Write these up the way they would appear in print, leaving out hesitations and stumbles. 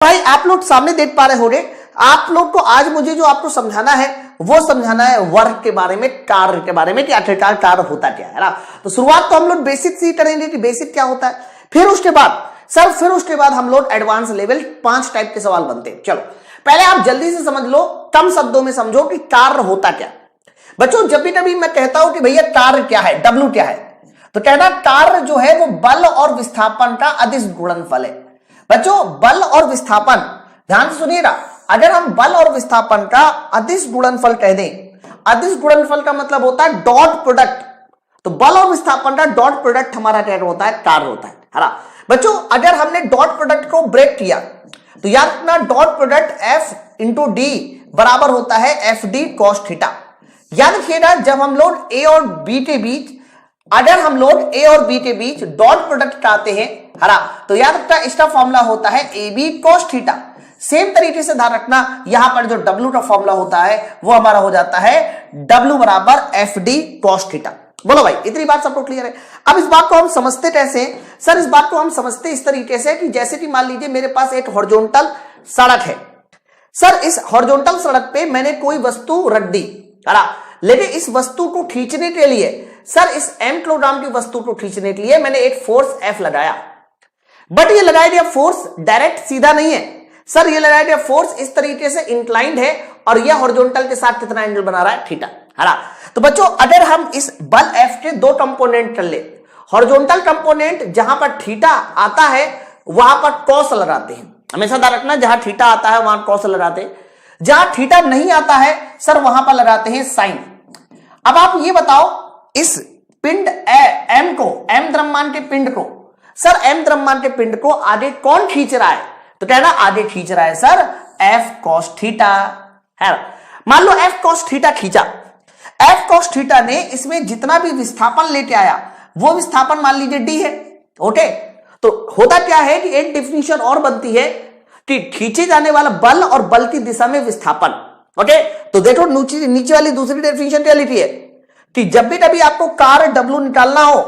भाई आप लोग सामने देख पा रहे हो रे, आप लोग को आज मुझे जो आपको समझाना है वो समझाना है वर्क के बारे में, कार्य के बारे में कि आखिरकार कार्य होता क्या है ना। तो शुरुआत तो हम लोग बेसिक से ही करेंगे कि बेसिक क्या होता है, फिर उसके बाद हम लोग एडवांस लेवल 5 टाइप के सवाल बनते हैं। चलो पहले आप जल्दी से समझ लो, कम शब्दों में समझो कि कार्य होता क्या। बच्चों जब भी कभी मैं कहता हूं कि भैया कार्य क्या है, डब्ल्यू क्या है, तो कहना कार्य जो है वो बल और विस्थापन का अदिश गुणनफल है। बच्चों बल और विस्थापन, ध्यान से सुनिएगा, अगर हम बल और विस्थापन का अदिश गुणनफल कह दें, अदिश गुणनफल का मतलब होता है डॉट प्रोडक्ट, तो बल और विस्थापन का डॉट प्रोडक्ट हमारा क्या होता है, कार्य होता है ना। बच्चों अगर हमने डॉट प्रोडक्ट को ब्रेक किया तो याद रखना dot product F into D बराबर होता है एफ डी कॉस थीटा। याद रखिएगा जब हम लोग ए और बी के बीच, अगर हम लोग ए और बी के बीच डॉट प्रोडक्ट चाहते हैं हरा, तो याद रखना इसका फॉर्मूला होता है A B cos theta. Same तरीके से ध्यान रखना यहां पर जो डब्ल्यू का फॉर्मूला होता है वो हमारा हो जाता है डब्ल्यू बराबर एफ डी कॉस थीटा। बोलो भाई इतनी बात सबको क्लियर है। अब इस बात को हम समझते कैसे हैं सर, इस बात को हम समझते इस तरीके से कि जैसे कि मान लीजिए मेरे पास एक हॉरिजॉन्टल सड़क है सर, इस हॉरिजॉन्टल सड़क पे मैंने कोई वस्तु रख दी, लेकिन इस वस्तु को खींचने के लिए सर, इस m किलोग्राम की वस्तु को खींचने के लिए मैंने एक फोर्स F लगाया, बट ये लगाया गया फोर्स डायरेक्ट सीधा नहीं है सर, ये लगाया गया फोर्स इस तरीके से इंक्लाइंड है और यह हॉरिजॉन्टल के साथ कितना एंगल बना रहा है, थीटा, है ना। तो बच्चों अगर हम इस बल F के दो कंपोनेंट कर ले, हॉरिजॉन्टल कंपोनेंट जहां पर थीटा आता है वहां पर कॉस लगाते हैं, हमेशा ध्यान रखना जहां थीटा आता है वहां कॉस लगाते हैं, जहां थीटा नहीं आता है सर वहां पर लगाते हैं साइन। अब आप ये बताओ इस पिंड m को, m द्रव्यमान के पिंड को सर, m द्रव्यमान के पिंड को आगे कौन खींच रहा है, तो कहना आगे खींच रहा है सर F cos थीटा, है। मान लो F cos थीटा खींचा, F cos थीटा ने इसमें जितना भी विस्थापन लेके आया वो विस्थापन मान लीजिए d है, ओके। तो होता क्या है कि एक डेफिनेशन और बनती है कि खींचे जाने वाला बल और बल की दिशा में विस्थापन, ओके। तो देखो नीचे वाली दूसरी डेफिनेशन क्या लिखी है कि जब भी कभी आपको कार्य W निकालना हो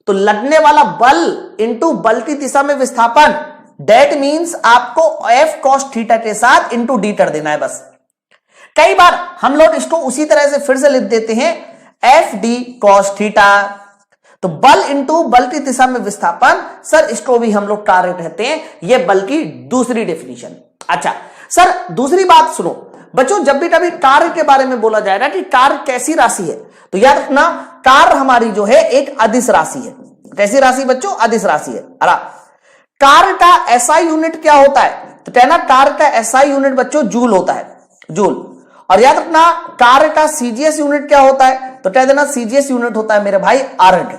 तो लगने वाला बल इंटू बल की दिशा में विस्थापन, दैट मींस आपको F cos थीटा के साथ इंटू डी कर देना है बस। कई बार हम लोग इसको उसी तरह से फिर से लिख देते हैं एफ डी कॉस थीटा, तो बल इंटू बल की दिशा में विस्थापन सर, इसको भी हम लोग कार्य कहते हैं, यह बल की दूसरी डेफिनेशन। अच्छा सर दूसरी बात सुनो बच्चों, जब भी कभी कार्य के बारे में बोला जाएगा कि कार्य कैसी राशि है, तो याद रखना कार्य हमारी जो है एक अदिश राशि है। कैसी राशि बच्चों, अदिश राशि है। कार्य का एसआई यूनिट क्या होता है, तो कहना कार्य का एसआई यूनिट बच्चों जूल होता है, जूल। और याद रखना कार्य का सीजीएस यूनिट क्या होता है, तो कह देना सीजीएस यूनिट होता है मेरे भाई अर्ग।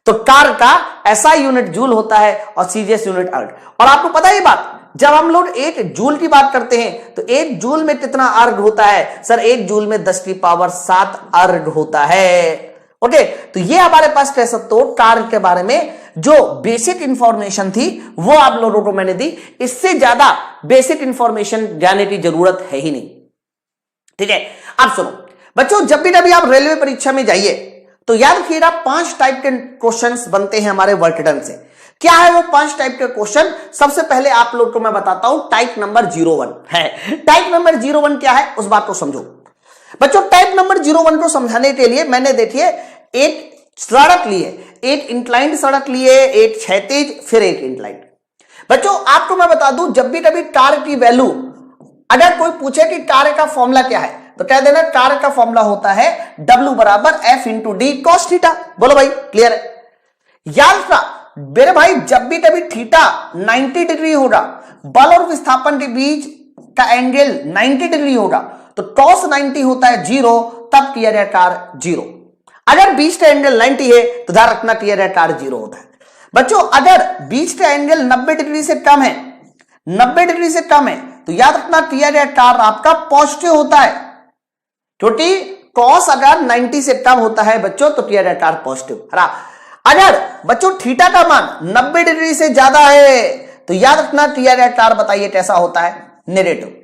तो कार्य का एसआई यूनिट जूल होता है और सीजीएस यूनिट अर्ग। और आपको पता है ये बात, जब हम लोग एक जूल की बात करते हैं तो एक जूल में कितना अर्ग होता है सर, एक जूल में 10 की पावर 7 अर्ग होता है, ओके। तो ये हमारे पास कह सकते हो कार्य के बारे में जो बेसिक इंफॉर्मेशन थी वो आप लोगों को मैंने दी, इससे ज्यादा बेसिक इंफॉर्मेशन जाने की जरूरत है ही नहीं, ठीक है। अब सुनो बच्चों, जब भी कभी आप रेलवे परीक्षा में जाइए तो याद रखिएगा 5 टाइप के क्वेश्चंस बनते हैं हमारे वर्क डन से। क्या है वो 5 टाइप के क्वेश्चन, सबसे पहले आप लोग को मैं बताता हूं टाइप नंबर 01 है। टाइप नंबर 01 क्या है उस बात को समझो बच्चों। टाइप नंबर 01 को समझाने के लिए मैंने देखिए एक सड़क लिए, एक इंक्लाइंड सड़क लिए, एक क्षैतिज, फिर एक इंक्लाइंड। बच्चों आपको मैं बता दूं, जब भी कभी कार्य की वैल्यू अगर कोई पूछे कि कार्य का फॉर्मूला क्या है, तो कह देना कार्य का फॉर्मूला होता है W बराबर F into D cos theta. बोलो भाई क्लियर है। याद रखना मेरे भाई, जब भी कभी थीटा 90 डिग्री होगा, बल और विस्थापन के बीच का एंगल 90 डिग्री होगा, तो cos 90 होता है 0, तब किया जाए कार्य 0। अगर बीच का एंगल 90 है तो ध्यान रखना किया जाए कार्य 0 होता है। बच्चों अगर बीच का एंगल 90 डिग्री से कम है, 90 डिग्री से कम है, तो याद रखना किया जाए कार्य आपका पॉजिटिव होता है, क्योंकि cos अगर 90 से कम होता है बच्चों तो किया जाए कार्य पॉजिटिव, है ना। अगर बच्चों थीटा का मान 90 डिग्री से ज्यादा है तो याद रखना किया जाए कार्य बताइए कैसा होता है, नेगेटिव।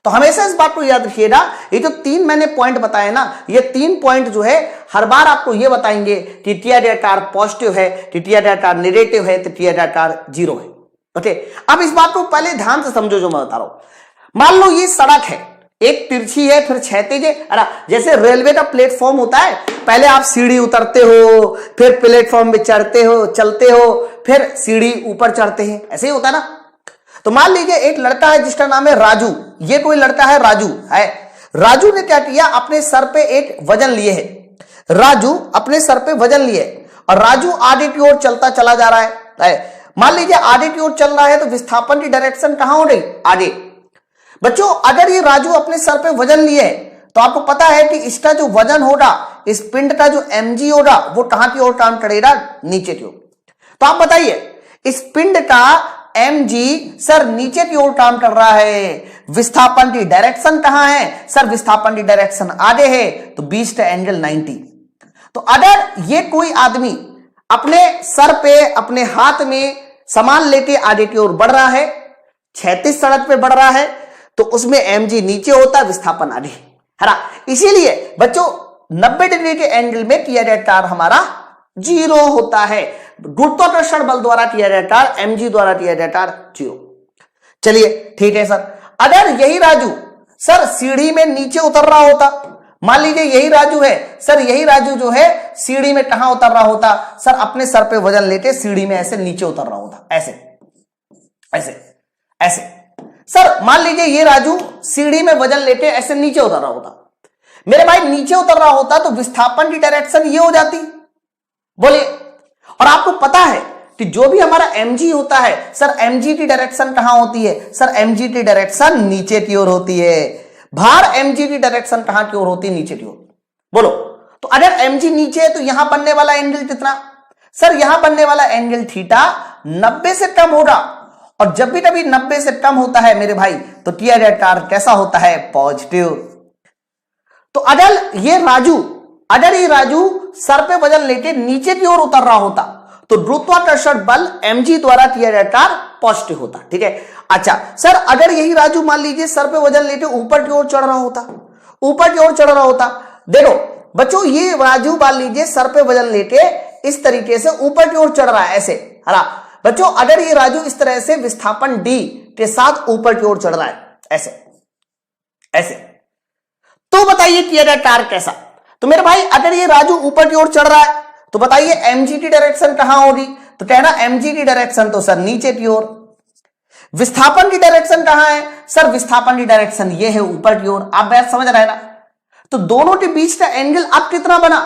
तो हमेशा इस बात को याद रखिएगा, ये जो 3 मैंने पॉइंट बताए ना, ये 3 पॉइंट जो है हर बार आपको ये बताएंगे कि टी आर पॉजिटिव है, टी आर नेगेटिव है, तो टी आर 0 है। ओके, अब इस बात को पहले ध्यान से समझो जो मैं बता रहा हूं। मान लो ये सड़क है, एक तिरछी है फिर क्षैतिज है, अरे जैसे रेलवे का प्लेटफॉर्म होता है, पहले आप सीढ़ी उतरते हो, फिर प्लेटफॉर्म पे चढ़ते हो, चलते हो, फिर सीढ़ी ऊपर चढ़ते हैं, ऐसे ही होता है ना। तो मान लीजिए एक लड़का है जिसका नाम है राजू, ये कोई लड़का है राजू है। राजू ने क्या किया, अपने सर पे एक वजन लिए है, राजू अपने सर पे वजन लिए और राजू आगे की ओर चलता चला जा रहा है। मान लीजिए आगे की ओर चल रहा है तो विस्थापन की डायरेक्शन कहां हो रही, आगे। बच्चों अगर ये राजू अपने सर पे वजन लिए है तो आपको पता है कि इसका जो वजन होगा, इस पिंड का जो mg होगा, वो कहां की ओर काम करेगा, नीचे की ओर। तो आप बताइए इस पिंड का mg सर नीचे की ओर काम कर रहा है, विस्थापन की डायरेक्शन कहां है, सर विस्थापन की डायरेक्शन आगे है, तो बीच का एंगल 90। तो अगर ये कोई आदमी अपने सर पे अपने हाथ में सामान लेके आगे की ओर बढ़ रहा है, क्षैतिज सड़क पे बढ़ रहा है, तो उसमें mg नीचे होता है, विस्थापन आगे है ना। इसीलिए बच्चों 90 डिग्री के एंगल में किया जाए कार्य हमारा 0 होता है। गुरुत्वाकर्षण बल द्वारा किया जाए कार्य, mg द्वारा किया जाए कार्य 0। चलिए ठीक है सर, अगर यही राजू सर सीढ़ी में नीचे उतर रहा होता, मान लीजिए यही राजू है सर, यही राजू जो है सीढ़ी में कहां उतर रहा होता, सर अपने सर पे वजन लेके सीढ़ी में ऐसे नीचे उतर रहा होता, ऐसे ऐसे ऐसे। सर मान लीजिए ये राजू सीढ़ी में वजन लेके ऐसे नीचे उतर रहा होता, मेरे भाई नीचे उतर रहा होता तो विस्थापन की डायरेक्शन ये हो जाती, बोलिए। और आपको पता है कि जो भी हमारा mg होता है, सर mg की डायरेक्शन कहां होती है, सर mg की डायरेक्शन नीचे की ओर होती है। भार mg की डायरेक्शन कहां की ओर होती है, नीचे की ओर, बोलो। तो अगर mg नीचे है तो यहां बनने वाला एंगल कितना, सर यहां बनने वाला एंगल थीटा 90 से कम होगा, और जब भी कभी 90 से कम होता है मेरे भाई तो किया जाए कार्य कैसा होता है, पॉजिटिव। तो अगर ये राजू सर पे वजन लेके नीचे की ओर उतर रहा होता तो गुरुत्वाकर्षण बल mg द्वारा किया जाए कार्य पॉजिटिव होता, ठीक है। अच्छा सर अगर यही राजू मान लीजिए सर पे वजन लेके ऊपर की ओर चढ़ रहा होता, ऊपर की ओर चढ़ रहा होता, देखो बच्चों ये राजू मान लीजिए सर पे वजन लेके इस तरीके से ऊपर की ओर चढ़ रहा है, ऐसे है ना बच्चों। अगर ये राजू इस तरह से विस्थापन d के साथ ऊपर की ओर चढ़ रहा है, ऐसे ऐसे, तो बताइए किया जाए कार्य कैसा। तो मेरे भाई अगर ये राजू ऊपर की ओर चढ़ रहा है तो बताइए mg की डायरेक्शन कहां होगी, तो कहना mg की डायरेक्शन तो सर नीचे की ओर। विस्थापन की डायरेक्शन कहां है, सर विस्थापन की डायरेक्शन ये है ऊपर की ओर। आप बात समझ रहे हैं ना। तो दोनों के बीच का एंगल अब कितना बना,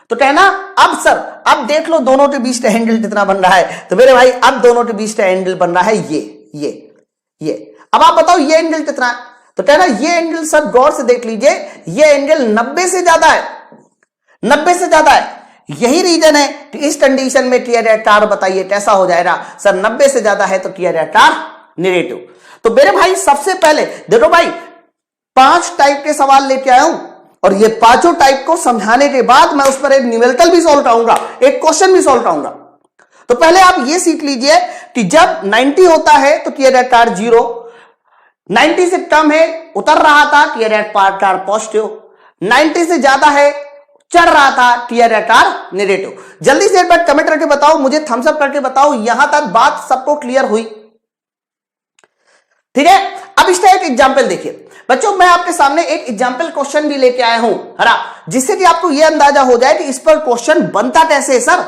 तो कहना अब सर अब देख लो दोनों के बीच का एंगल कितना बन रहा है, तो मेरे भाई अब दोनों के बीच का एंगल बन रहा है ये। अब आप बताओ ये एंगल कितना है, तो कहना ये एंगल सर गौर से देख लीजिए, ये एंगल 90 से ज्यादा है, 90 से ज्यादा है। यही रीजन है कि इस कंडीशन में किया जाए कार्य बताइए कैसा हो जाएगा, सर 90 से ज्यादा है तो किया जाए कार्य नेगेटिव। तो मेरे भाई सबसे पहले देखो भाई 5 टाइप के सवाल लेके आया हूं और ये पांचों टाइप को समझाने के बाद मैं उस पर एक न्यूमेरिकल भी सॉल्व कराऊंगा, एक क्वेश्चन भी सॉल्व कराऊंगा। तो पहले आप ये सीख लीजिए कि जब 90 होता है तो किया जाए कार्य 0, 90 से कम है उतर रहा था किया जाए कार्य पॉजिटिव, 90 से ज्यादा है चढ़ रहा था किया जाए कार्य नेगेटिव। जल्दी से एक बार कमेंट करके बताओ, मुझे थम्स अप करके बताओ यहां तक बात सबको क्लियर हुई, ठीक है। अब इसका एक एग्जाम्पल देखिए बच्चों, मैं आपके सामने एक एग्जाम्पल क्वेश्चन भी लेके आया हूं, है ना, जिससे कि आपको यह अंदाजा हो जाए कि इस पर क्वेश्चन बनता कैसे है सर।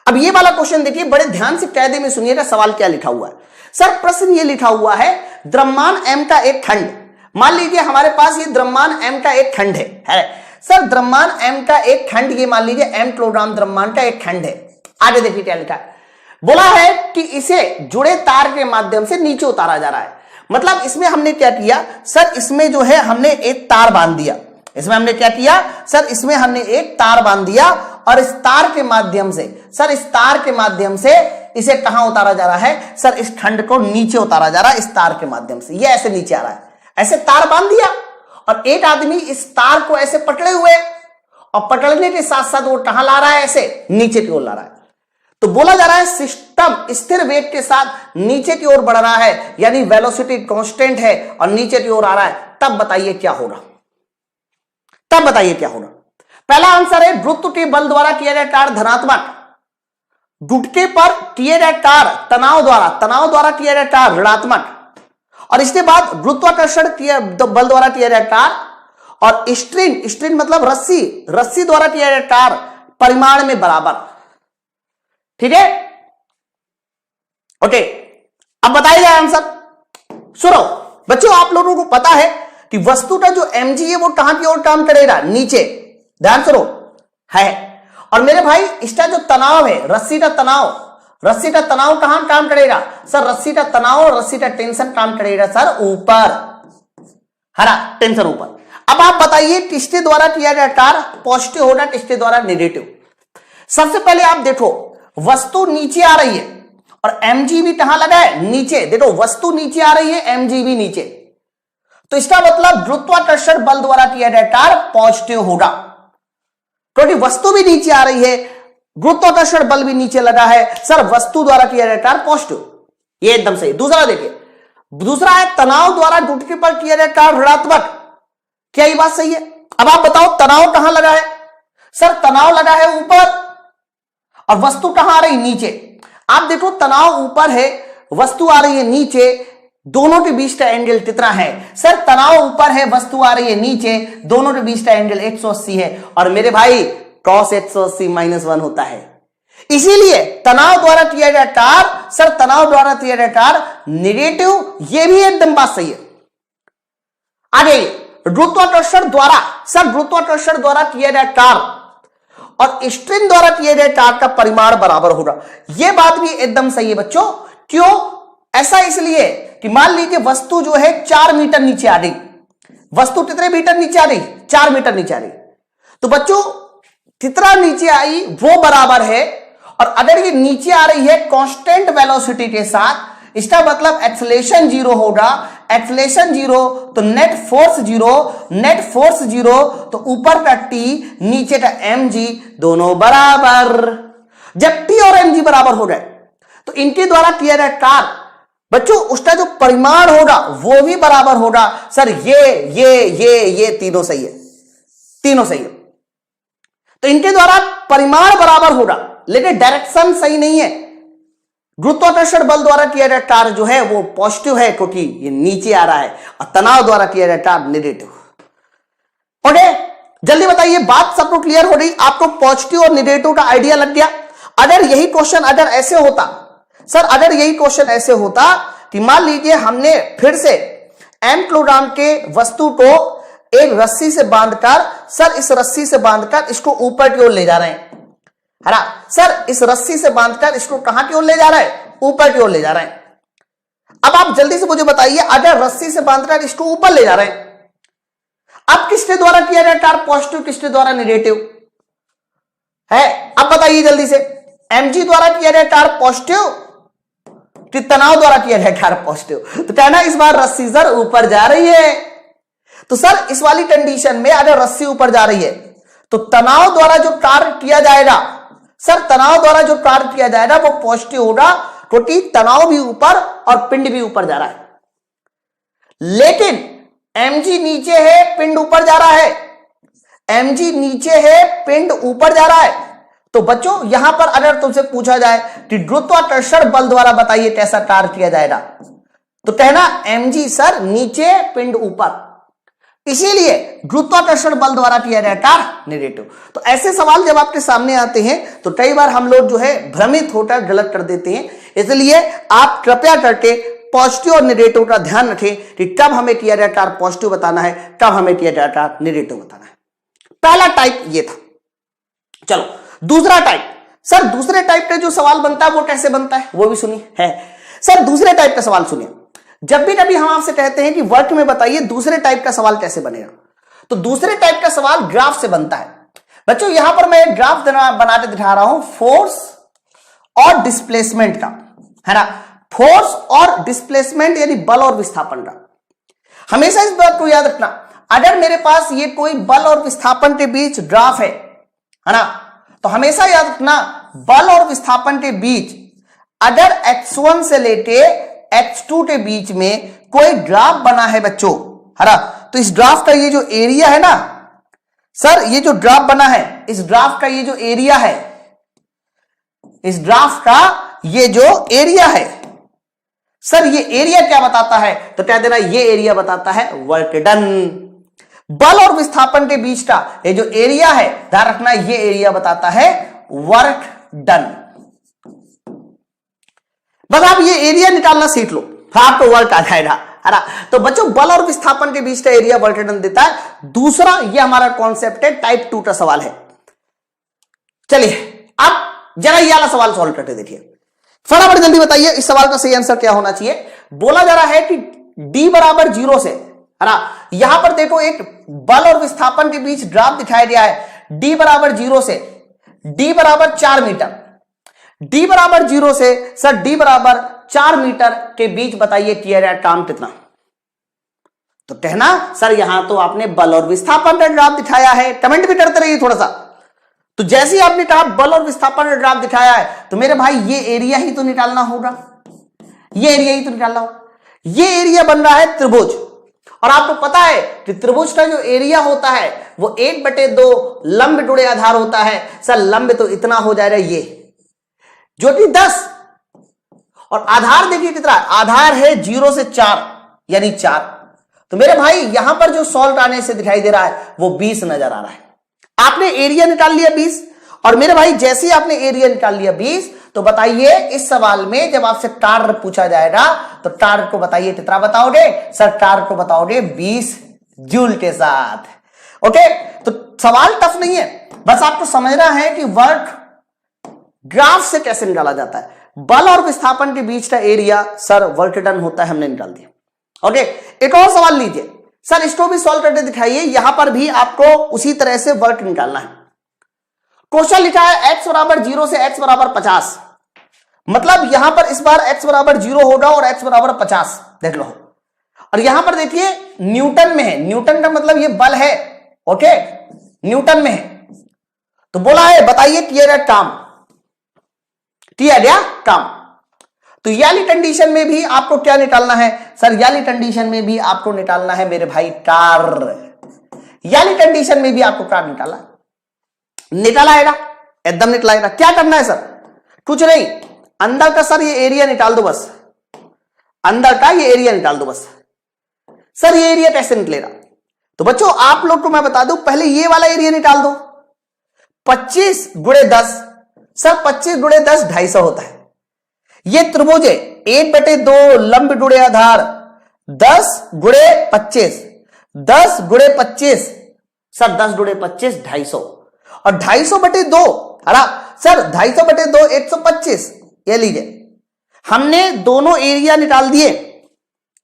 अब ये वाला क्वेश्चन देखिए, बड़े ध्यान से कायदे में सुनिएगा सवाल क्या लिखा हुआ है। सर प्रश्न ये लिखा हुआ है द्रव्यमान m का एक खंड, मान लीजिए हमारे पास ये द्रव्यमान m का एक खंड है सर द्रव्यमान m का एक खंड, ये मान लीजिए m किलोग्राम द्रव्यमान का एक खंड है। आगे देखिए क्या लिखा है, बोला है कि इसे जुड़े तार के माध्यम से नीचे उतारा जा रहा है। मतलब इसमें हमने क्या किया सर, इसमें जो है हमने एक तार बांध दिया, इसमें हमने क्या किया सर, इसमें हमने एक तार बांध दिया और इस तार के माध्यम से सर, इस तार के माध्यम से इसे कहां उतारा जा रहा है सर, इस खंड को नीचे उतारा जा रहा है इस तार के माध्यम से। ये ऐसे नीचे आ रहा है, ऐसे तार बांध दिया और एक आदमी इस तार को ऐसे पकड़े हुए और पकड़ने के साथ साथ वो कहां ला रहा है, ऐसे नीचे की ओर ला रहा है। तो बोला जा रहा है सिस्टम स्थिर वेग के साथ नीचे की ओर बढ़ रहा है, यानी वेलोसिटी कांस्टेंट है और नीचे की ओर आ रहा है। तब बताइए क्या होगा, तब बताइए क्या होगा। पहला आंसर है गुरुत्व के बल द्वारा किया जाए कार्य धनात्मक, गुटके पर किए गए टार तनाव द्वारा किया गया टार ऋणात्मक, और इसके बाद गुरुत्वाकर्षण बल द्वारा किया गया टार, और स्ट्रिंग मतलब रस्सी द्वारा किया गया टार परिमाण में बराबर। ठीक है, ओके। अब बताइए आंसर। सुनो बच्चों, आप लोगों को पता है कि वस्तु का जो mg है वो कहां की ओर काम करेगा, नीचे। ध्यान सुनो है। और मेरे भाई इसका जो तनाव है, रस्सी का तनाव कहां काम करेगा सर? रस्सी का तनाव और रस्सी का टेंशन काम करेगा सर ऊपर, है ना, टेंशन ऊपर। अब आप बताइए किसके द्वारा किया गया कार्य पॉजिटिव होगा, किसके द्वारा नेगेटिव? सबसे पहले आप देखो वस्तु नीचे आ रही है और mg भी कहां लगा है, नीचे। देखो वस्तु नीचे आ रही है, mg भी नीचे, तो इसका मतलब गुरुत्वाकर्षण बल द्वारा किया गया कार्य पॉजिटिव होगा, क्योंकि वस्तु भी नीचे आ रही है, गुरुत्वाकर्षण बल भी नीचे लगा है, सर वस्तु द्वारा किया गया कार्य पॉजिटिव। ये एकदम सही। दूसरा देखिए, दूसरा है तनाव द्वारा गुटके पर किया गया कार्य ऋणात्मक। क्या ये बात सही है? अब आप बताओ तनाव कहां लगा है? सर तनाव लगा है ऊपर और वस्तु कहां आ रही, नीचे। आप देखो तनाव ऊपर है, वस्तु आ रही है नीचे, दोनों के बीच का एंगल कितना है? सर तनाव ऊपर है, वस्तु आ रही है नीचे, दोनों के बीच का एंगल 180 है। और मेरे भाई cos 180 - 1 होता है, इसीलिए तनाव द्वारा किया गया कार्य, सर तनाव द्वारा किया गया कार्य नेगेटिव। ये भी एकदम बात सही है। आगे गुरुत्वाकर्षण द्वारा, सर गुरुत्वाकर्षण द्वारा किया गया कार्य और स्ट्रिंग द्वारा किए गए कार्य का परिमाण बराबर होगा। यह बात भी एकदम सही है बच्चों। क्यों ऐसा? इसलिए कि मान लीजिए वस्तु जो है 4 मीटर नीचे आ गई। वस्तु कितने मीटर नीचे आ गई? 4 मीटर नीचे आ गई। तो बच्चों कितना नीचे आई वो बराबर है, और अगर ये नीचे आ रही है कांस्टेंट वेलोसिटी के साथ, इसका मतलब एक्सेलरेशन 0 होगा। एक्सेलरेशन 0 तो नेट फोर्स 0, नेट फोर्स 0 तो ऊपर का t नीचे का mg, दोनों बराबर। जब t और mg बराबर हो जाए तो इनके द्वारा किया गया कार्य बच्चों उसका जो परिमाण होगा वो भी बराबर होगा। सर ये तीनों सही है, तीनों सही है। तो इनके द्वारा परिमाण बराबर होगा, लेकिन डायरेक्शन सही नहीं है। गुरुत्वाकर्षण बल द्वारा किया गया कार्य जो है वो पॉजिटिव है, क्योंकि ये नीचे आ रहा है, और तनाव द्वारा किया गया कार्य नेगेटिव। ओके, जल्दी बताइए, बात सबको क्लियर हो गई? आपको पॉजिटिव और नेगेटिव का आइडिया लग गया? अगर यही क्वेश्चन अगर ऐसे होता, सर अगर यही क्वेश्चन ऐसे होता कि मान लीजिए हमने फिर से m किलोग्राम के वस्तु को एक रस्सी से बांधकर, सर इस रस्सी से बांधकर इसको ऊपर की ओर ले जा रहे हैं, है ना। सर इस रस्सी से बांधकर इसको कहां की ओर ले जा रहे हैं? ऊपर की ओर ले जा रहे हैं। अब आप जल्दी से मुझे बताइए, अगर रस्सी से बांधकर इसको ऊपर ले जा रहे हैं, अब किसके द्वारा किया गया कार्य पॉजिटिव, किसके द्वारा नेगेटिव है? अब बताइए जल्दी से, mg द्वारा किया गया कार्य पॉजिटिव कि तनाव द्वारा किया गया कार्य पॉजिटिव? तो कहना इस बार रस्सी सर ऊपर जा रही है। तो सर इस वाली कंडीशन में अगर रस्सी ऊपर जा रही है तो तनाव द्वारा जो कार्य किया जाएगा, सर तनाव द्वारा जो कार्य किया जाएगा वो पॉजिटिव होगा, क्योंकि तनाव भी ऊपर और पिंड भी ऊपर जा रहा है। लेकिन mg नीचे है, पिंड ऊपर जा रहा है। mg नीचे है, पिंड ऊपर जा रहा है। तो बच्चों यहां पर अगर तुमसे पूछा जाए कि गुरुत्वाकर्षण बल द्वारा बताइए कैसा कार्य किया जाएगा, तो कहना mg सर नीचे, पिंड ऊपर। इसीलिए गुरुत्वाकर्षण बल द्वारा किया गया कार्य नेगेटिव। तो ऐसे सवाल जब आपके सामने आते हैं तो कई बार हम लोग जो है भ्रमित होकर गलत कर देते हैं। इसलिए आप कृपया करके पॉजिटिव और नेगेटिव का ध्यान रखें कि कब हमें किया गया कार्य पॉजिटिव बताना है, कब हमें किया गया कार्य नेगेटिव बताना है। पहला टाइप ये था। चलो दूसरा टाइप, सर दूसरे टाइप का जो सवाल बनता है वो कैसे बनता है वो भी सुनिए। है सर दूसरे टाइप का सवाल सुनिए। जब भी कभी हम आपसे कहते हैं कि वर्क में बताइए दूसरे टाइप का सवाल कैसे बनेगा, तो दूसरे टाइप का सवाल ग्राफ से बनता है। बच्चों यहां पर मैं एक ग्राफ बनाते दिखा रहा हूं फोर्स और डिस्प्लेसमेंट का, है ना। फोर्स और डिस्प्लेसमेंट यानी बल और विस्थापन का। हमेशा इस बात को याद रखना, अगर मेरे पास ये कोई बल और विस्थापन के बीच ग्राफ है ना, तो हमेशा याद रखना बल और विस्थापन के बीच अगर x1 से लेके x2 के बीच में कोई ग्राफ बना है बच्चों, है ना, तो इस ग्राफ का ये जो एरिया है ना, सर ये जो ग्राफ बना है, इस ग्राफ का ये जो एरिया है इस ग्राफ का ये जो एरिया है, सर ये एरिया क्या बताता है, तो कह देना ये एरिया बताता है वर्क डन। बल और विस्थापन के बीच का ये जो एरिया है, ध्यान रखना ये एरिया बताता है वर्क डन। बस आप ये एरिया निकालना सीख लो, आपको वर्क आ जाएगा, है ना। तो बच्चों बल और विस्थापन के बीच का एरिया वर्क डन देता है। दूसरा ये हमारा कॉन्सेप्ट है, टाइप 2 का सवाल है। चलिए अब जरा ये वाला सवाल सॉल्व करके देखिए, फटाफट जल्दी बताइए इस सवाल का सही आंसर क्या होना चाहिए। बोला जा रहा है कि d बराबर 0 से, है ना, यहां पर देखो एक बल और विस्थापन के बीच ग्राफ दिखाया गया है। d बराबर 0 से d बराबर 4 मीटर, d बराबर 0 से सर d बराबर 4 मीटर के बीच बताइए किया गया काम कितना। तो कहना सर यहां तो आपने बल और विस्थापन का ग्राफ दिखाया है, कमेंट भी करते रहिए थोड़ा सा। तो जैसे ही आपने कहा बल और विस्थापन का ग्राफ दिखाया है, तो मेरे भाई ये एरिया ही तो निकालना होगा, ये एरिया ही तो निकालना होगा। ये एरिया बन रहा है त्रिभुज, और आपको पता है कि त्रिभुज का जो एरिया होता है वो 1/2 लंब जुड़े आधार होता है। सर लंब तो इतना हो जाएगा ये, जो कि 10, और आधार देखिए कितना, आधार है 0 से 4 यानी 4। तो मेरे भाई यहां पर जो सॉल्व आने से दिखाई दे रहा है वो 20 नजर आ रहा है। आपने एरिया निकाल लिया 20, और मेरे भाई जैसे ही आपने एरिया निकाल लिया 20, तो बताइए इस सवाल में जब आपसे टार पूछा जाएगा तो टार को बताइए कितना बताओगे। सर टार को बताओगे 20 जूल के साथ। ओके, तो सवाल टफ नहीं है, बस आपको समझना है कि वर्क ग्राफ से कैसे निकाला जाता है। बल और विस्थापन के बीच का एरिया सर वर्क डन होता है, हमने निकाल दिया। ओके, एक और सवाल लीजिए सर, इसको भी सॉल्व करके दिखाइए। यहां पर भी आपको उसी तरह से वर्क निकालना है। क्वेश्चन लिखा है x बराबर 0 से x बराबर 50, मतलब यहां पर इस बार x बराबर 0 होगा और x बराबर 50 देख लो। और यहां पर देखिए न्यूटन में है, न्यूटन का मतलब ये बल है। ओके, न्यूटन में है। तो बोला है बताइए किया गया काम, किया गया काम। तो याली कंडीशन में भी आपको क्या निकालना है सर, याली कंडीशन में भी आपको निकालना है मेरे भाई कार। याली कंडीशन में भी आपको कार निकाला है, एकदम निकलाएगा। क्या करना है सर, कुछ नहीं, अंदर का सर ये एरिया निकाल दो बस, अंदर का ये एरिया निकाल दो बस। सर ये एरिया कैसे निकलेगा, तो बच्चों आप लोग को मैं बता दूं, पहले ये वाला एरिया निकाल दो। 25 गुणे 10, सर 25 गुणे 10 250 होता है। ये त्रिभुज है, 1/2 लंब जुड़े आधार, 10 गुणे 25, 10 गुणे 25, सर 10 गुणे 25 250, और 250/2, है सर 250/2 125। ये लीजिए, हमने दोनों एरिया निकाल दिए,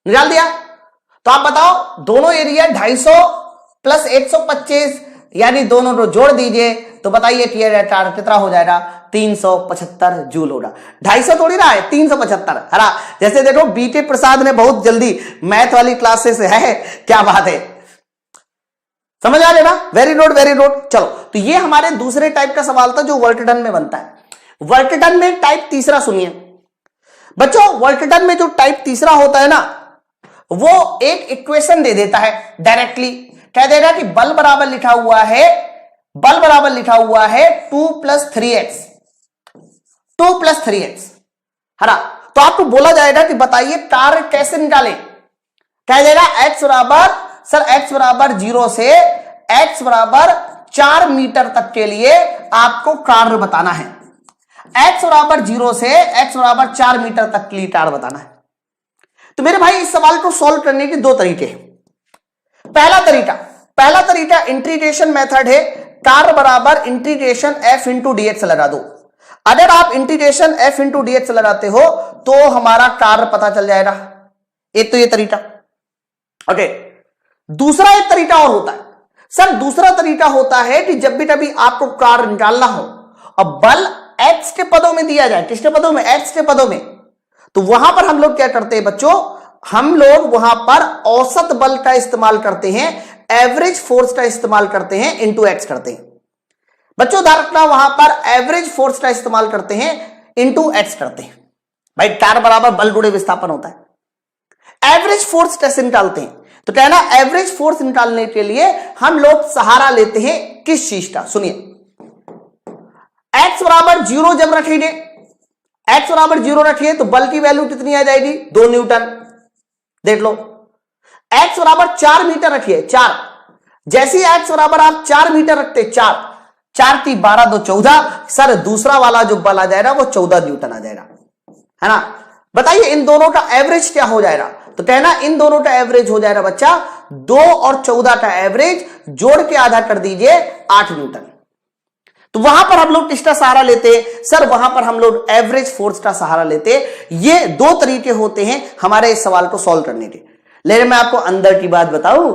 निकाल दिया। तो आप बताओ दोनों एरिया 250 प्लस 125 यानी दोनों को जोड़ दीजिए, तो बताइए कितना हो जाएगा, 375 जूल होगा। 250 थोड़ी ना है, 375, है ना। जैसे देखो बीके प्रसाद ने बहुत जल्दी मैथ वाली क्लासेस है, क्या बात है, समझ आ लेना, वेरी गुड वेरी गुड। चलो, तो ये हमारे दूसरे टाइप का सवाल था जो वर्क डन में बनता है। वर्क डन में टाइप तीसरा सुनिए बच्चों, वर्क डन में जो टाइप तीसरा होता है ना, वो एक इक्वेशन दे देता है डायरेक्टली, कह देगा कि बल बराबर लिखा हुआ है 2 + 3x, 2 + 3x, है ना। तो आपको बोला जाएगा कि बताइए कार्य कैसे निकालें, कह देगा x बराबर 0 से x बराबर 4 मीटर तक के लिए आपको कार्य बताना है। x बराबर 0 से x बराबर 4 मीटर तक के लिए कार्य बताना है। तो मेरे भाई इस सवाल को सॉल्व करने के 2 तरीके हैं। पहला तरीका इंटीग्रेशन मेथड है, कार्य बराबर इंटीग्रेशन f इंटू dx लगा दो। अगर आप इंटीग्रेशन f इंटू dx लगाते हो तो हमारा कार्य पता चल जाएगा। एक तो ये तरीका। ओके, दूसरा एक तरीका और होता है सर, दूसरा तरीका होता है कि जब भी कभी आपको कार्य निकालना हो और बल x के पदों में दिया जाए, किसके पदों में, x के पदों में, तो वहां पर हम लोग क्या करते हैं बच्चों, हम लोग वहां पर औसत बल का इस्तेमाल करते हैं, एवरेज फोर्स का इस्तेमाल करते हैं, इंटू एक्स करते हैं। बच्चों ध्यान रखना, वहां पर एवरेज फोर्स का इस्तेमाल करते हैं, इंटू एक्स करते हैं। भाई कार्य बराबर बल गुणे विस्थापन होता है। एवरेज फोर्स कैसे निकालते हैं, तो कहना एवरेज फोर्स निकालने के लिए हम लोग सहारा लेते हैं किस चीज का, सुनिए। x बराबर 0 जब रखेंगे x बराबर 0 रखिए तो बल की वैल्यू कितनी आ जाएगी, 2 न्यूटन। देख लो x बराबर 4 मीटर रखिए, 4, जैसे x बराबर आप 4 मीटर रखते, 4 4 3 12 2 14, सर दूसरा वाला जो बल आ जाएगा वो 14 न्यूटन आ जाएगा, है ना। बताइए इन दोनों का एवरेज क्या हो जाएगा, तो कहना इन दोनों का एवरेज हो जाएगा बच्चा 2 और 14 का एवरेज जोड़ के आधा कर दीजिए 8 न्यूटन। तो वहां पर हम लोग किसका सहारा लेते हैं, सर वहां पर हम लोग एवरेज फोर्स का सहारा लेते हैं। ये 2 तरीके होते हैं हमारे इस सवाल को सॉल्व करने के। लेकिन मैं आपको अंदर की बात बताऊं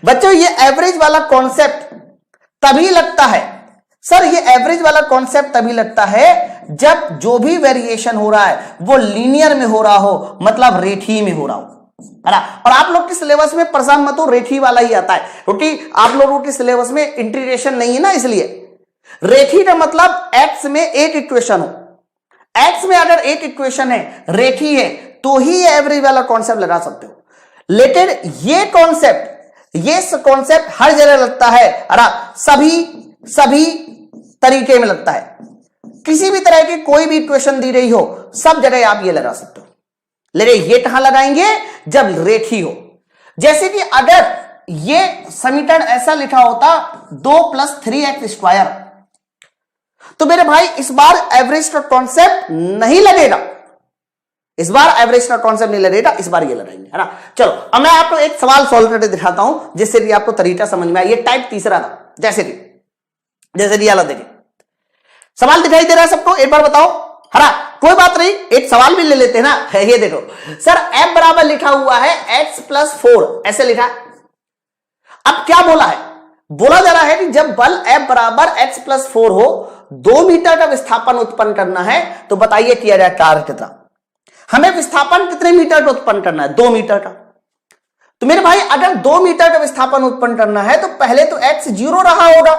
बच्चों, ये एवरेज वाला कॉन्सेप्ट तभी लगता है, सर ये एवरेज वाला कॉन्सेप्ट तभी लगता है जब जो भी वेरिएशन हो रहा है वो लीनियर में हो रहा हो, मतलब रेखीय में हो रहा हो, है ना। और आप लोग के सिलेबस में परेशान मत हो, रेखीय वाला ही आता है, क्योंकि आप लोगों के सिलेबस में इंटीग्रेशन नहीं है ना, इसलिए रेखीय का मतलब x में एक इक्वेशन हो, x में अगर एक इक्वेशन है रेखीय है तो ही एवरेज वाला कॉन्सेप्ट लगा सकते हो। लेकिन ये कॉन्सेप्ट हर जगह लगता है, सभी तरीके में लगता है। किसी भी तरह की कोई भी इक्वेशन दी रही हो सब जगह आप ये लगा सकते हो, लेकिन ये कहां लगाएंगे, जब रेखीय हो। जैसे कि अगर ये समीकरण ऐसा लिखा होता 2 + 3x², तो मेरे भाई इस बार एवरेज का कॉन्सेप्ट नहीं लगेगा, इस बार एवरेज का कॉन्सेप्ट नहीं लगेगा, इस बार ये लगाएंगे, है ना। चलो अब मैं आपको एक सवाल सॉल्व करके दिखाता हूं जिससे कि आपको तरीका समझ में आए। ये टाइप तीसरा था, जैसे कि आला देखिए, सवाल दिखाई दे रहा है सबको, एक बार बताओ, है ना। कोई बात नहीं, एक सवाल भी ले लेते हैं ना। ये देखो सर f बराबर लिखा हुआ है x + 4, ऐसे लिखा है। अब क्या बोला है, बोला जा रहा है कि जब बल F बराबर x + 4 हो, 2 मीटर का विस्थापन उत्पन्न करना है, तो बताइए किया जाए कार्य कितना। हमें विस्थापन कितने मीटर का उत्पन्न करना है, 2 मीटर का। तो मेरे भाई अगर 2 मीटर का विस्थापन उत्पन्न करना है तो पहले तो x 0 रहा होगा,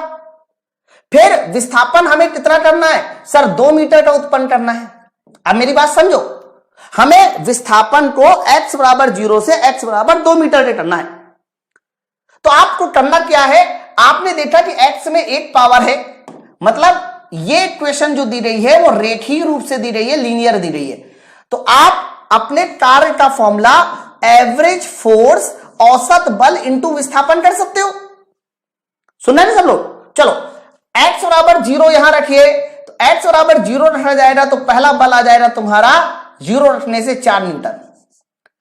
फिर विस्थापन हमें कितना करना है, सर 2 मीटर का उत्पन्न करना है। अब मेरी बात समझो, हमें विस्थापन को x बराबर 0 से x बराबर 2 मीटर का करना है। तो आपको करना क्या है, आपने देखा कि x में एक पावर है, मतलब ये इक्वेशन जो दी गई है वो रेखीय रूप से दी गई है, लीनियर दी गई है। तो आप अपने कार्य का फॉर्मूला एवरेज फोर्स, औसत बल इंटू विस्थापन कर सकते हो। सुनना है ना सब लोग। चलो x बराबर 0 यहां रखिए, तो x बराबर 0 रखा जाएगा तो पहला बल आ जाएगा तुम्हारा 0 रखने से 4 न्यूटन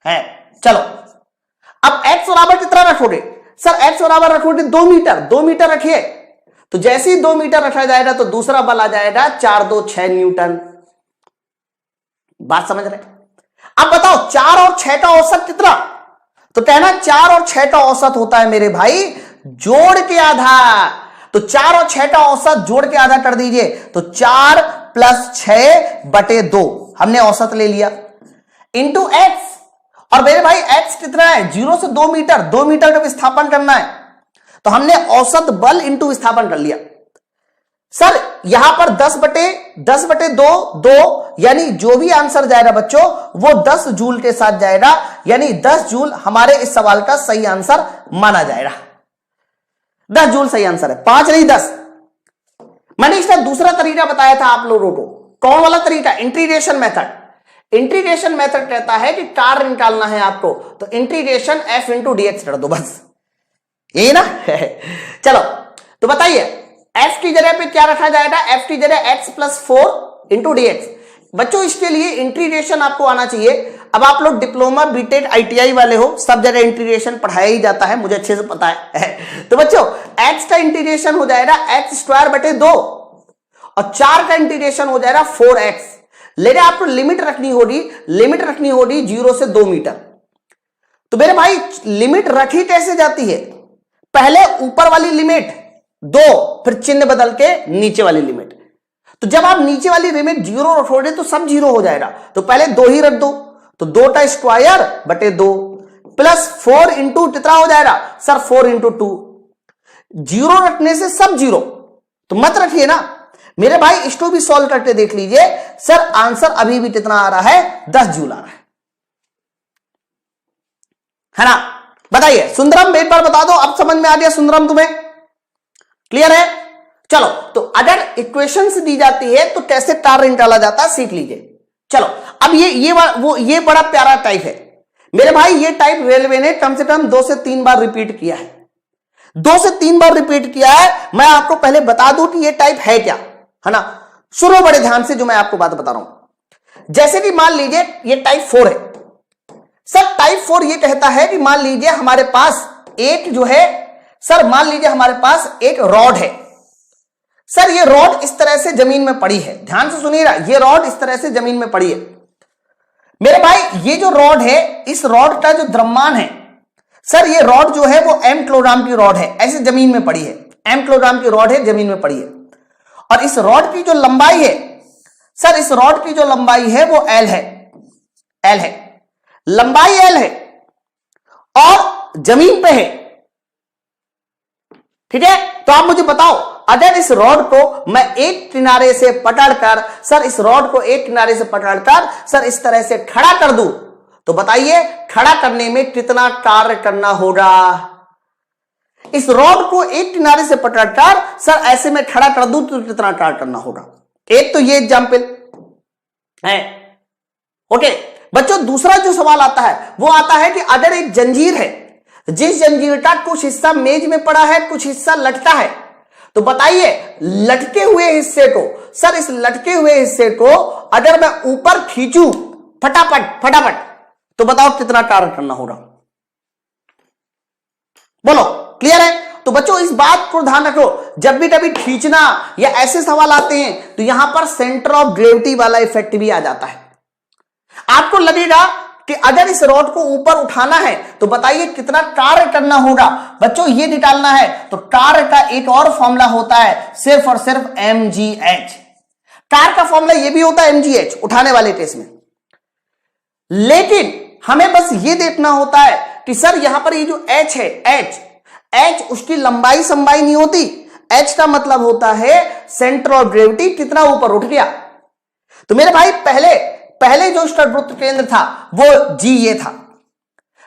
है। चलो अब x बराबर कितना रखोगे, सर x बराबर रखोगे 2 मीटर, 2 मीटर रखिए, तो जैसे ही 2 मीटर रखा जाएगा तो दूसरा बल आ जाएगा 4 2 6 न्यूटन। बात समझ रहे। अब बताओ 4 और 6 का औसत कितना, तो कहना 4 और 6 का औसत होता है मेरे भाई जोड़ के आधा। तो 4 और 6 का औसत जोड़ के आधा कर दीजिए, तो 4 + 6/2 हमने औसत ले लिया, इंटू x। और मेरे भाई x कितना है, 0 से 2 मीटर, 2 मीटर का विस्थापन करना है, तो हमने औसत बल इंटू विस्थापन कर लिया। सर यहां पर 10/2 यानी जो भी आंसर जाएगा बच्चों वो 10 जूल के साथ जाएगा, यानी 10 जूल हमारे इस सवाल का सही आंसर माना जाएगा। 10 जूल सही आंसर है, 5 नहीं 10। मैंने इसका दूसरा तरीका बताया था आप लोगों को, कौन वाला तरीका, इंटीग्रेशन मेथड। इंटीग्रेशन मेथड कहता है कि कार्य निकालना है आपको, तो इंटीग्रेशन f × dx कर दो, बस यही ना। चलो तो बताइए f की जगह पे क्या रखा जाएगा, f की जगह x + 4 × dx। बच्चों इसके लिए इंटीग्रेशन आपको आना चाहिए। अब आप लोग डिप्लोमा बीटेक ITI वाले हो, सब जगह इंटीग्रेशन पढ़ाया ही जाता है, मुझे अच्छे से पता है। तो बच्चों x का इंटीग्रेशन हो जाएगा x²/2 और 4 का इंटीग्रेशन हो जाएगा 4x। लेकिन आपको लिमिट रखनी होगी 0 से 2 मीटर। तो मेरे भाई लिमिट रखी कैसे जाती है, पहले ऊपर वाली लिमिट 2, फिर चिन्ह बदल के नीचे वाली लिमिट। तो जब आप नीचे वाली लिमिट 0 रखोगे तो सब 0 हो जाएगा, तो पहले 2 ही रख दो, तो 2²/2 प्लस 4 इंटू कितना हो जाएगा, सर 4 × 2। 0 रखने से सब 0, तो मत रखिए ना मेरे भाई, इसको भी सॉल्व करके देख लीजिए। सर आंसर अभी भी कितना आ रहा है, 10 जूल आ रहा है ना। बताइए सुंदरम, एक बार बता दो, अब समझ में आ गया सुंदरम तुम्हें, क्लियर है। चलो तो अगर इक्वेशंस दी जाती है तो कैसे कार्य निकाला जाता है सीख लीजिए। चलो अब ये बड़ा प्यारा टाइप है मेरे भाई। ये टाइप रेलवे ने कम से कम 2 से 3 बार रिपीट किया है, 2 से 3 बार रिपीट किया है। मैं आपको पहले बता दूं कि ये टाइप है क्या, है ना। सुनो बड़े ध्यान से जो मैं आपको बात बता रहा हूं। जैसे कि मान लीजिए ये टाइप 4 है सर। टाइप 4 ये कहता है कि मान लीजिए हमारे पास एक जो है सर, मान लीजिए हमारे पास एक रॉड है सर। ये रॉड इस तरह से जमीन में पड़ी है, ध्यान से सुनिएगा। ये रॉड इस तरह से जमीन में पड़ी है मेरे भाई। ये जो रॉड है, इस रॉड का जो द्रव्यमान है सर, ये रॉड जो है वो m किलोग्राम की रॉड है, ऐसे जमीन में पड़ी है। m किलोग्राम की रॉड है, जमीन में पड़ी है। और इस रॉड की जो लंबाई है सर, इस रॉड की जो लंबाई है वो l है, l है, लंबाई l है और जमीन पे है। ठीक है, तो आप मुझे बताओ, अगर इस रॉड को मैं एक किनारे से पकड़कर सर, इस रॉड को एक किनारे से पकड़कर सर इस तरह से खड़ा कर दूं, तो बताइए खड़ा करने में कितना कार्य करना होगा। इस रॉड को एक किनारे से पकड़कर सर ऐसे में खड़ा कर दूं तो कितना कार्य करना होगा। एक तो ये एग्जाम्पल है। ओके बच्चों, दूसरा जो सवाल आता है वो आता है कि अगर एक जंजीर है, जिस जंजीर का कुछ हिस्सा मेज में पड़ा है, कुछ हिस्सा लटका है, तो बताइए लटके हुए हिस्से को सर, इस लटके हुए हिस्से को अगर मैं ऊपर खींचूं फटाफट फटाफट, तो बताओ कितना कार्य करना होगा। बोलो, क्लियर है। तो बच्चों इस बात को ध्यान रखो, जब भी कभी खींचना या ऐसे सवाल आते हैं तो यहां पर सेंटर ऑफ ग्रेविटी वाला इफेक्ट भी आ जाता है। आपको लगेगा कि अगर इस रॉड को ऊपर उठाना है तो बताइए कितना कार्य करना होगा। बच्चों ये निकालना है तो कार्य का एक और फॉर्मूला होता है, सिर्फ और सिर्फ mgh। कार्य का फॉर्मूला ये भी होता है mgh उठाने वाले केस में। लेकिन हमें बस ये देखना होता है कि सर यहां पर ये जो h है, h उसकी लंबाई संबाई नहीं होती। h का मतलब होता है सेंटर ऑफ ग्रेविटी कितना ऊपर उठ गया। तो मेरे भाई पहले जो उसका वृत्त केंद्र था वो g ये था,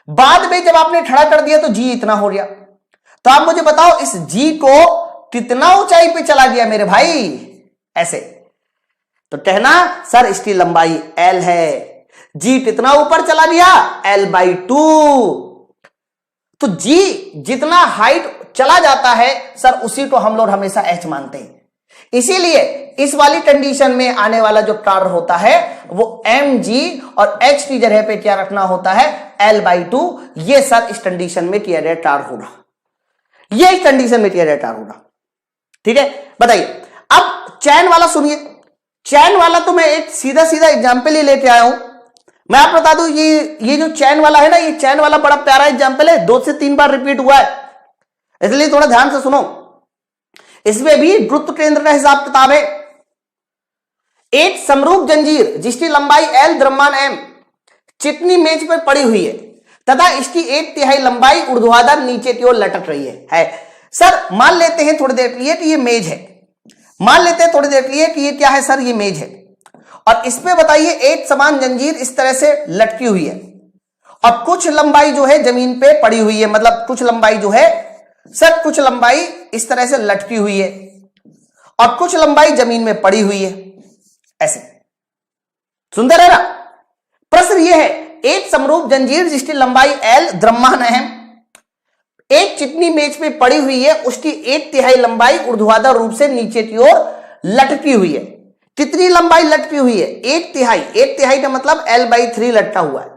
बाद में जब आपने खड़ा कर दिया तो g इतना हो गया। तो आप मुझे बताओ इस g को कितना ऊंचाई पे चला गया मेरे भाई, ऐसे। तो कहना सर इसकी लंबाई l है, g कितना ऊपर चला गया, l/2। तो g जितना हाइट चला जाता है सर उसी को हम लोग हमेशा h मानते हैं। इसीलिए इस वाली कंडीशन में आने वाला जो कार्य होता है वो mg और h की जगह पे क्या रखना होता है, l/2। ये सर इस कंडीशन में किया गया कार्य होगा, ये इस कंडीशन में किया गया कार्य होगा। ठीक है, बताइए अब चैन वाला सुनिए। चैन वाला तो मैं एक सीधा सीधा एग्जाम्पल ही लेके आया हूं। मैं आपको बता दूं ये जो चैन वाला है ना, ये चैन वाला बड़ा प्यारा एग्जाम्पल है, 2 से 3 बार रिपीट हुआ है, इसलिए थोड़ा ध्यान से सुनो। इसमें भी वृत्त केंद्र का हिसाब किताब है। एक समरूप जंजीर जिसकी लंबाई l, द्रव्यमान m चिकनी मेज पर पड़ी हुई है तथा इसकी 1/3 लंबाई ऊर्ध्वाधर नीचे की ओर लटक रही है। सर मान लेते हैं थोड़ी देर के लिए कि ये मेज है, मान लेते हैं थोड़ी देर के लिए कि ये क्या है सर, ये मेज है। और इस पे बताइए एक समान जंजीर इस तरह से लटकी हुई है और कुछ लंबाई जो है जमीन पे पड़ी हुई है, मतलब कुछ लंबाई जो है सर, कुछ लंबाई इस तरह से लटकी हुई है और कुछ लंबाई जमीन में पड़ी हुई है, ऐसे। सुंदर है ना। प्रश्न यह है, एक समरूप जंजीर जिसकी लंबाई l, द्रव्यमान m एक चिकनी मेज पे पड़ी हुई है, उसकी 1/3 लंबाई ऊर्ध्वाधर रूप से नीचे की ओर लटकी हुई है। कितनी लंबाई लटकी हुई है, 1/3। 1/3 का मतलब l/3 लटका हुआ है।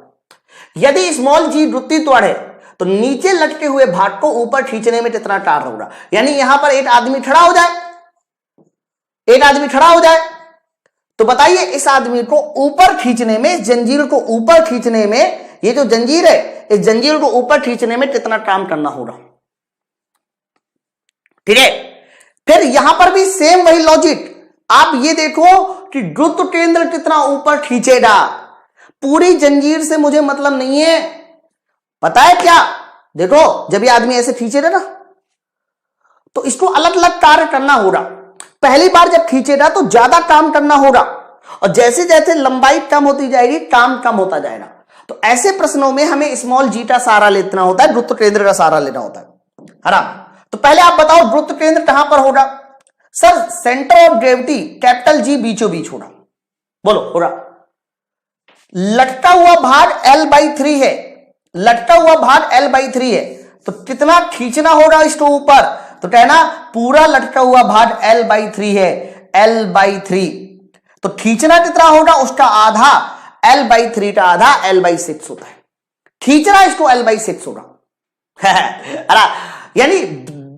यदि स्मॉल g वृत्तीय त्वरण है तो नीचे लटके हुए भाग को ऊपर खींचने में कितना कार्य होगा। यानी यहां पर एक आदमी खड़ा हो जाए, एक आदमी खड़ा हो जाए, तो बताइए इस आदमी को ऊपर खींचने में, जंजीर को ऊपर खींचने में, ये जो जंजीर है इस जंजीर को ऊपर खींचने में कितना काम करना होगा। ठीक है, फिर यहां पर भी सेम वही लॉजिक। आप ये देखो कि गुरुत्व केंद्र कितना ऊपर खींचेगा। पूरी जंजीर से मुझे मतलब नहीं है, पता है क्या, देखो जब ये आदमी ऐसे खींचेगा ना तो इसको अलग अलग कार्य करना होगा। पहली बार जब खींचेगा तो ज्यादा काम करना होगा और जैसे जैसे लंबाई कम होती जाएगी काम कम होता जाएगा। तो ऐसे प्रश्नों में हमें स्मॉल g का सहारा लेना होता है, वृत्त केंद्र का सहारा लेना होता है ना। तो पहले आप बताओ वृत्त केंद्र कहां पर होगा। Sir centre of gravity capital G बीचों बीच होगा। बोलो होगा, लटका हुआ भाग L/3 है, लटका हुआ भाग L/3 है, तो कितना खींचना होगा इसको ऊपर? तो कहना पूरा लटका हुआ भाग L/3 है, L/3, तो खींचना कितना होगा? उसका आधा, L/3 का आधा L/6 होता है, खींचना इसको L/6 होगा। यानी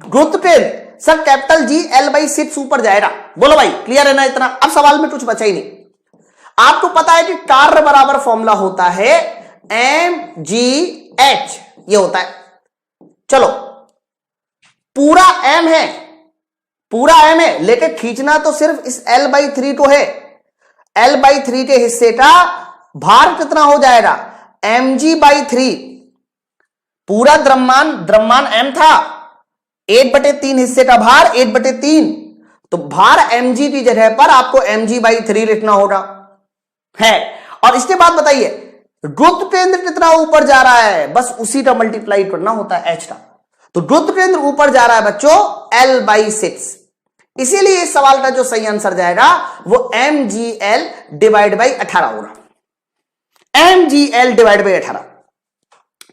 गुरुत्वाकर्षण सर कैपिटल G L/6 ऊपर जाएगा। बोलो भाई, क्लियर है ना इतना? अब सवाल में कुछ बचा ही नहीं। आपको पता है कि कार्य बराबर फॉर्मूला होता है mgh, ये होता है। चलो, पूरा m है, पूरा m है, लेकिन खींचना तो सिर्फ इस L/3 को है। L/3 के हिस्से का भार कितना हो जाएगा? mg/3। पूरा द्रव्यमान m था, 8/3 हिस्से का भार 8/3, तो भार mg की जगह पर आपको mg/3 लिखना होगा है। और इसके बाद बताइए गुरुत्व केंद्र कितना ऊपर जा रहा है? बस उसी का मल्टीप्लाई करना होता है h का। तो गुरुत्व केंद्र ऊपर जा रहा है बच्चों L/6, इसीलिए इस सवाल का जो सही आंसर जाएगा वो mgl/18 होगा, mgl/18।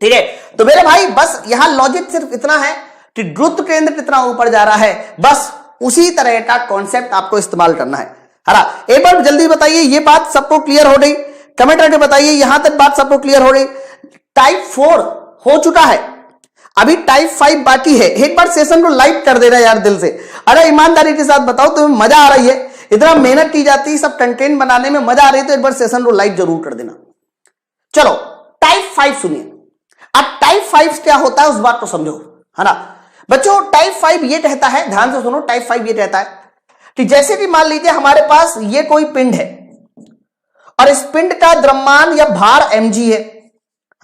ठीक है, तो मेरे भाई बस यहां लॉजिक सिर्फ इतना है कि गुरुत्व केंद्र कितना ऊपर जा रहा है, बस उसी तरह का कॉन्सेप्ट आपको इस्तेमाल करना है। एक बार जल्दी बताइए, ये बात सबको क्लियर हो गई? कमेंट करके बताइए यहां तक बात सबको क्लियर हो गई? टाइप 4 हो चुका है, अभी टाइप 5 बाकी है। एक बार सेशन को लाइक कर देना यार दिल से। अरे ईमानदारी के साथ बताओ, तुम्हें मजा आ रही है? इतना मेहनत की जाती है, सब कंटेंट बनाने में मजा आ रही है, तो एक बार सेशन को लाइक जरूर कर देना। चलो टाइप 5 सुनिए। अब टाइप 5 क्या होता है उस बात को समझो, है ना बच्चों? टाइप 5 ये कहता है, ध्यान से सुनो, टाइप 5 ये कहता है कि जैसे कि मान लीजिए हमारे पास ये कोई पिंड है और इस पिंड का द्रव्यमान या भार mg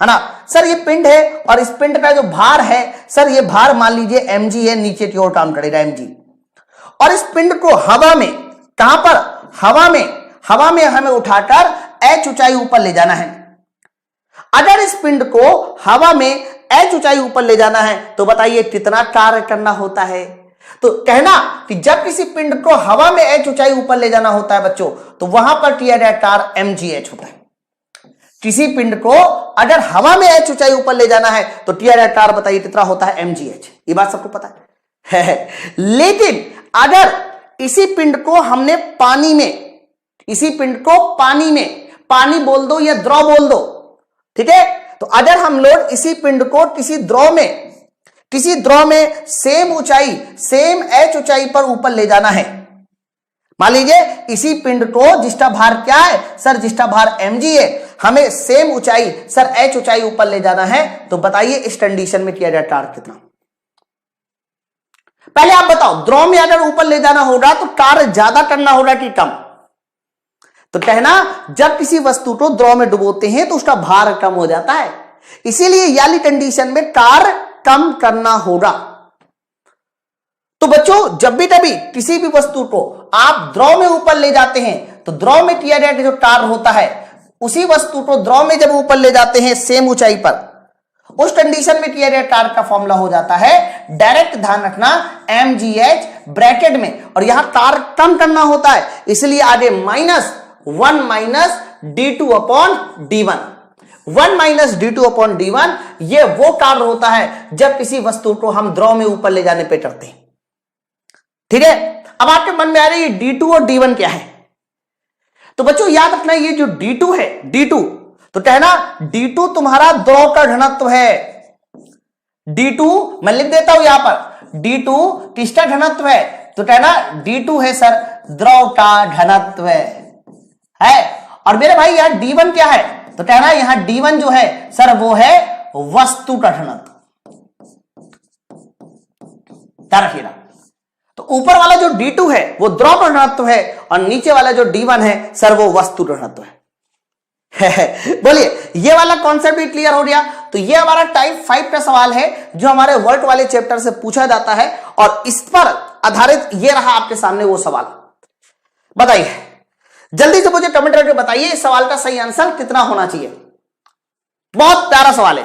है ना सर? ये पिंड है और इस पिंड का जो भार है सर, ये भार मान लीजिए mg है, नीचे की ओर काम करेगा mg। और इस पिंड को हवा में, कहां पर? हवा में हमें उठाकर h ऊंचाई ऊपर ले जाना है। अगर इस पिंड को हवा में h ऊंचाई ऊपर ले जाना है तो बताइए कितना कार्य करना होता है? तो कहना कि जब किसी पिंड को हवा में h ऊंचाई ऊपर ले जाना होता है बच्चों, तो वहां पर किया गया कार्य mgh होता है। किसी पिंड को अगर हवा में h ऊंचाई ऊपर ले जाना है तो किया गया कार्य बताइए कितना होता है? mgh। ये बात सबको पता है। लेकिन अगर इसी पिंड को हमने पानी में, इसी पिंड को पानी में, पानी बोल दो या द्रव बोल दो, ठीक है, तो अगर हम लोग इसी पिंड को किसी द्रव में सेम ऊंचाई, सेम h ऊंचाई पर ऊपर ले जाना है, मान लीजिए इसी पिंड को जिसका भार क्या है सर? जिसका भार mg है, हमें सेम ऊंचाई सर h ऊंचाई ऊपर ले जाना है, तो बताइए इस कंडीशन में किया जाए कार्य कितना? पहले आप बताओ, द्रव में अगर ऊपर ले जाना होगा तो कार्य ज्यादा करना होगा कि कम? तो कहना जब किसी वस्तु को द्रव में डुबोते हैं तो उसका भार कम हो जाता है, इसीलिए याली कंडीशन में कार्य कम करना होगा। तो बच्चों जब भी कभी किसी भी वस्तु को आप द्रव में ऊपर ले जाते हैं तो द्रव में किया गया जो कार्य होता है, उसी वस्तु को द्रव में जब ऊपर ले जाते हैं सेम ऊंचाई पर, उस कंडीशन में किया गया कार्य का फॉर्मूला हो जाता है, डायरेक्ट ध्यान रखना, mgh ब्रैकेट में, और यहां कार्य कम करना होता है, इसलिए आगे -1 -d2/d1। 1 -d2/d1 ये वो कार्य होता है जब किसी वस्तु को हम द्रव में ऊपर ले जाने पे करते हैं। ठीक है, अब आपके मन में आ रही है d2 और d1 क्या है? तो बच्चों याद रखना, ये जो d2 है, d2 तो कहना d2 तुम्हारा द्रव का घनत्व है। d2 मैं लिख देता हूं यहां पर, d2 किसका घनत्व है? तो कहना d2 है सर द्रव का घनत्व है। और मेरे भाई यार d1 क्या है? तो कहना यहां d1 जो है सर वो है वस्तु का घनत्व। क्या रखिएगा, तो ऊपर वाला जो d2 है वो द्रव का घनत्व है और नीचे वाला जो d1 है सर वो वस्तु का घनत्व है। बोलिए ये वाला कॉन्सेप्ट भी क्लियर हो गया? तो ये हमारा टाइप 5 का सवाल है जो हमारे वर्क वाले चैप्टर से पूछा जाता है और इस पर आधारित ये रहा आपके सामने वो सवाल। बताइए जल्दी से मुझे कमेंट करके बताइए इस सवाल का सही आंसर कितना होना चाहिए। बहुत प्यारा सवाल है।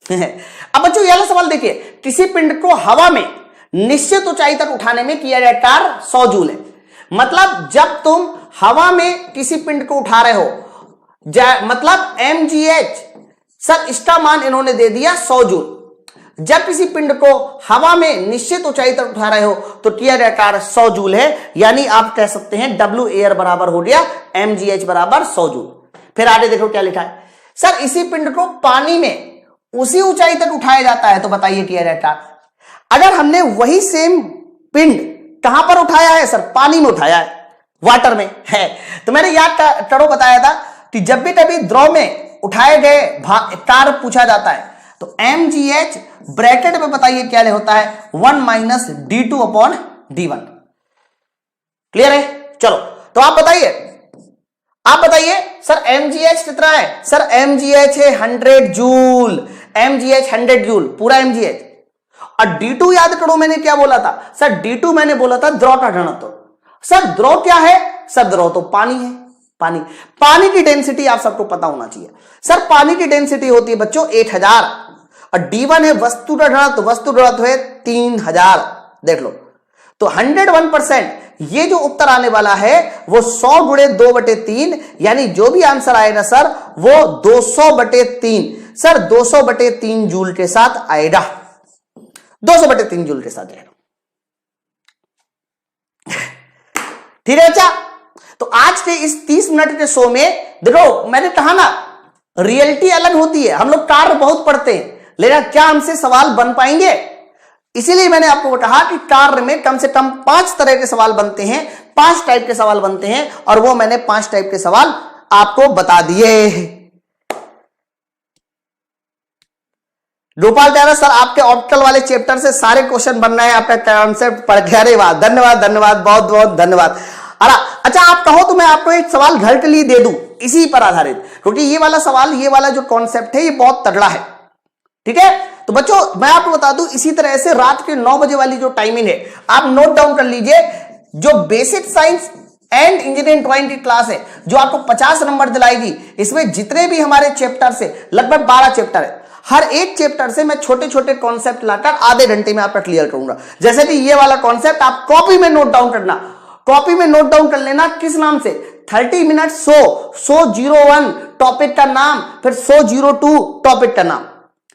अब बच्चों ये वाला सवाल देखिए, किसी पिंड को हवा में निश्चित ऊंचाई तक उठाने में किया गया कार्य 100 जूल है। मतलब जब तुम हवा में किसी पिंड को उठा रहे हो, मतलब mgh, सर इसका मान इन्होंने दे दिया 100 जूल। जब किसी पिंड को हवा में निश्चित ऊंचाई तक उठा रहे हो तो टीयर आकार 100 जूल है, यानी आप कह सकते हैं W एयर बराबर हो गया mgh बराबर 100 जूल। फिर आगे देखो क्या लिखा है, सर इसी पिंड को पानी में उसी ऊंचाई तक उठाया जाता है, तो बताइए टीयर आकार। अगर हमने वही सेम पिंड कहां पर उठाया है सर, पानी में उठाया है, वाटर में है, तो मैंने याद करो बताया था कि जब भी कभी द्रव में उठाए गए कार्य पूछा जाता है तो mgh ब्रैकेट में बताइए क्या होता है, 1 minus d2 upon d1। Clear है? चलो तो आप बताइए सर mgh कितना है, सर mgh है 100 जूल, mgh 100 जूल पूरा mgh। और d2 याद करो मैंने क्या बोला था सर, d2 मैंने बोला था द्रव का घनत्व। सर द्रव क्या है, सर द्रव तो पानी है, पानी की डेंसिटी आप सबको पता होना चाहिए। सर पानी की डेंसिटी होती है बच्चों 1000 और d1 है वस्तु का घनत्व, वस्तु घनत्व है 3000। देख लो तो 101%, ये जो उत्तर आने वाला है वो 100 गुणे 2/3, यानी जो भी आंसर आएगा सर वो 200/3, सर 200/3 जूल के साथ आएगा, 200/3 जूल के साथ आएगा। ठीक है अच्छा, तो आज के इस 30 मिनट के शो में देखो मैंने कहा ना रियलिटी अलग होती है, हम लोग कार्य बहुत पढ़ते हैं लेकिन क्या हमसे सवाल बन पाएंगे, इसीलिए मैंने आपको कहा कि कार्य में कम से कम 5 तरह के सवाल बनते हैं, 5 टाइप के सवाल बनते हैं, और वो मैंने 5 टाइप के सवाल आपको बता दिए। गोपाल त्यारा सर आपके ऑप्टिकल वाले चैप्टर से सारे क्वेश्चन बन रहे हैं, आपका कॉन्सेप्ट पढ़ के, अरे वाह धन्यवाद, बहुत बहुत धन्यवाद। अच्छा आप कहो तो मैं आपको एक सवाल घर के लिए दे दूं इसी पर आधारित, क्योंकि ये वाला सवाल, ये वाला जो कॉन्सेप्ट है ये बहुत तगड़ा है। ठीक है, तो बच्चों मैं आपको बता दूं इसी तरह से रात के 9 बजे वाली जो टाइमिंग है आप नोट डाउन कर लीजिए, जो basic science and engineering drawing की क्लास है जो आपको 50 नंबर दिलाएगी, इसमें जितने भी हमारे चैप्टर से लगभग 12 चैप्टर है, हर एक चैप्टर से मैं छोटे छोटे कॉन्सेप्ट लाकर आधे घंटे में आपका क्लियर करूंगा। जैसे कि ये वाला कॉन्सेप्ट आप कॉपी में नोट डाउन करना, कॉपी में नोट डाउन कर लेना, किस नाम से 30 मिनट 100 टॉपिक का नाम, फिर 100 टॉपिक का नाम।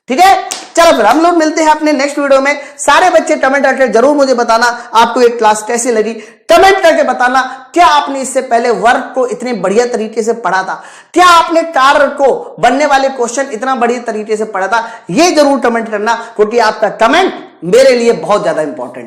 ठीक है, चलो फिर हम लोग मिलते हैं अपने नेक्स्ट वीडियो में। सारे बच्चे कमेंट करके जरूर मुझे बताना आपको एक क्लास कैसी लगी, कमेंट करके बताना क्या आपने इससे पहले वर्क को इतने बढ़िया तरीके से पढ़ा था, क्या आपने कार्य को बनने वाले क्वेश्चन इतना बढ़िया तरीके से पढ़ा था, ये जरूर कमेंट करना, क्योंकि आपका कमेंट मेरे लिए बहुत ज्यादा इंपॉर्टेंट